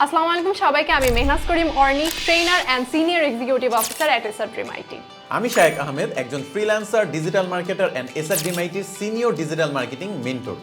আসসালামু আলাইকুম সবাইকে। আমি Mehnaz Karim Orni, trainer and senior executive officer at SR Dream IT. আমি শায়েক আহমেদ, একজন freelancer, digital marketer and SR Dream আইটির সিনিয়র ডিজিটাল মার্কেটিং মেন্টর।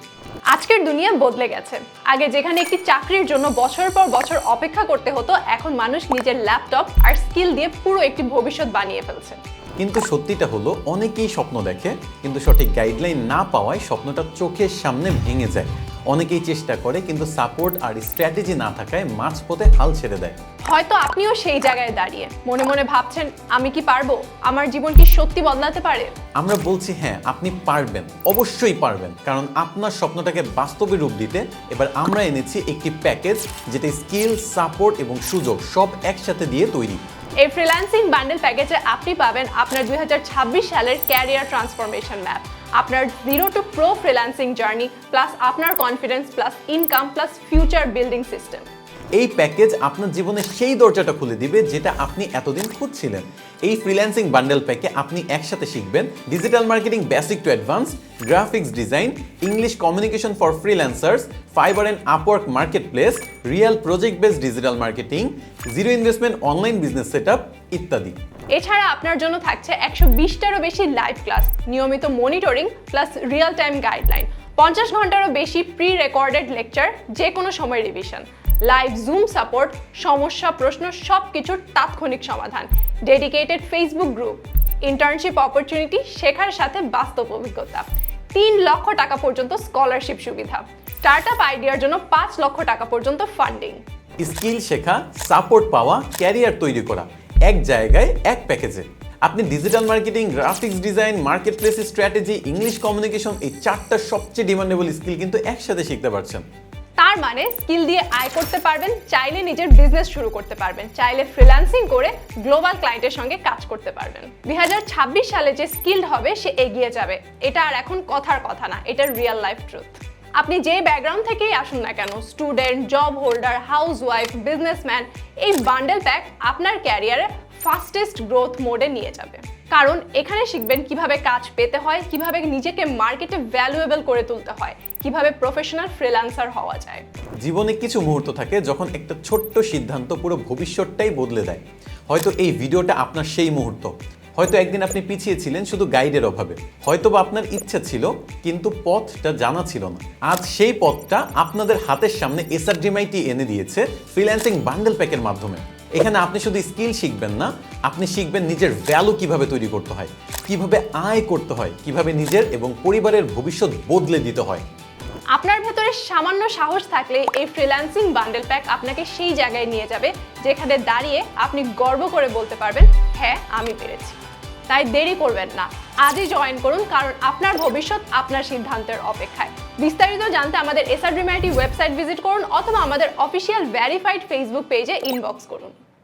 আজকের দুনিয়া বদলে গেছে। আগে যেখানে একটি চাকরির জন্য বছর পর বছর অপেক্ষা করতে হতো, এখন মানুষ নিজের ল্যাপটপ আর স্কিল দিয়ে পুরো একটি ভবিষ্যৎ বানিয়ে ফেলছে। কিন্তু সত্যিটা হলো, অনেকেই স্বপ্ন দেখে কিন্তু সঠিক গাইডলাইন না পাওয়ায় স্বপ্নটা চোখের সামনে ভেঙে যায়। অনেকেই চেষ্টা করে কিন্তু সাপোর্ট আর স্ট্র্যাটেজি না থাকায় মাঝপথে হাল ছেড়ে দেয়। হয়তো আপনিও সেই জায়গায় দাঁড়িয়ে মনে মনে ভাবছেন, আমি কি পারবো? আমার জীবন কি সত্যি বদলাতে পারে? আমরা বলছি হ্যাঁ, আপনি পারবেন, অবশ্যই পারবেন, কারণ আপনার স্বপ্নটাকে বাস্তবে রূপ দিতে এবার আমরা এনেছি একটি প্যাকেজ যেটা স্কিল, সাপোর্ট এবং সুযোগ সব একসাথে দিয়ে তৈরি। এই ফ্রিল্যান্সিং বান্ডেল প্যাকেজে আপনি পাবেন আপনার 2026 সালের ক্যারিয়ার ট্রান্সফরমেশন ম্যাপ, আপনার 0 to Pro freelancing journey, plus আপনার confidence, plus income, plus future building system. এই প্যাকেজ আপনার জীবনে সেই দরজাটা খুলে দিবে যেটা আপনি এতদিন খুঁজছিলেন। এই ফ্রিল্যান্সিং বান্ডেল প্যাকে আপনি একসাথে শিখবেন digital marketing basic to advance, graphics design, English communication for freelancers, fibre and Upwork marketplace, real project based digital marketing, zero investment online business setup ইত্যাদি। এছাড়া আপনার জন্য থাকছে 120টারও বেশি লাইভ ক্লাস, নিয়মিত monitoring, plus real time guideline, 50 ঘন্টারও বেশি pre recorded lecture, যে কোনো সময় রিভিশন, লাইভ জুম সাপোর্ট, সমস্যা প্রশ্ন সব কিছুর তাৎক্ষণিক সমাধান, dedicated Facebook group, internship opportunity, শেখার সাথে বাস্তব অভিজ্ঞতা, 3 লক্ষ টাকা পর্যন্ত স্কলারশিপ সুবিধা, স্টার্টআপ আইডিয়ার জন্য 5 লক্ষ টাকা পর্যন্ত ফান্ডিং। স্কিল শেখা, সাপোর্ট পাওয়া, ক্যারিয়ার তৈরি করা এক জায়গায়, এক প্যাকেজে। আপনি digital marketing, graphics design, marketplace strategy, English communication, এই 4টা সবচেয়ে ডিমান্ডেবল স্কিল কিন্তু একসাথে শিখতে পারছেন। তার মানে স্কিল দিয়ে আয় করতে পারবেন, চাইলে নিজের বিজনেস শুরু করতে পারবেন, চাইলে ফ্রিল্যান্সিং করে গ্লোবাল ক্লায়েন্টের সঙ্গে কাজ করতে পারবেন। 2026 সালে যে স্কিলড হবে সে এগিয়ে যাবে। এটা আর এখন কথার কথা না, এটা রিয়েল লাইফ ট্রুথ। আপনি যে ব্যাকগ্রাউন্ড থেকেই আসুন না কেন, student, job holder, housewife, businessman, এই বান্ডেল প্যাক আপনার ক্যারিয়ারে ফাস্টেস্ট গ্রোথ মোডে নিয়ে যাবে। কারণ এখানে শিখবেন কিভাবে কাজ পেতে হয়, কিভাবে নিজেকে মার্কেটে ভ্যালুয়েবল করে তুলতে হয়, কিভাবে প্রফেশনাল ফ্রিল্যান্সার হওয়া যায়। জীবনে কিছু মুহূর্ত থাকে যখন একটা ছোট্ট সিদ্ধান্ত পুরো ভবিষ্যৎটাই বদলে দেয়। হয়তো এই ভিডিওটা আপনার সেই মুহূর্ত। হয়তো একদিন আপনি পিছিয়ে ছিলেন শুধু গাইডের অভাবে, হয়তো বা আপনার ইচ্ছা ছিল কিন্তু পথটা জানা ছিল না। আজ সেই পথটা আপনাদের হাতের সামনে এসআর ড্রিম আইটি এনে দিয়েছে ফ্রিল্যান্সিং বান্ডেল প্যাকের মাধ্যমে। এখানে আপনি শুধু স্কিল শিখবেন না, আপনি শিখবেন নিজের ভ্যালু কিভাবে তৈরি করতে হয়, কিভাবে আয় করতে হয়, কিভাবে নিজের এবং পরিবারের ভবিষ্যৎ বদলে দিতে হয়। আপনার ভেতরে সামান্য সাহস থাকলে এই ফ্রিল্যান্সিং বান্ডেল প্যাক আপনাকে সেই জায়গায় নিয়ে যাবে যেখানে দাঁড়িয়ে আপনি গর্ব করে বলতে পারবেন, হ্যাঁ আমি পেরেছি। তাই দেরি করবেন না, আজই জয়েন করুন, কারণ আপনার ভবিষ্যৎ আপনার সিদ্ধান্তের অপেক্ষায়। বিস্তারিত জানতে আমাদের SR Dream IT website visit করুন অথবা আমাদের অফিসিয়াল ভেরিফাইড ফেসবুক পেজে ইনবক্স করুন।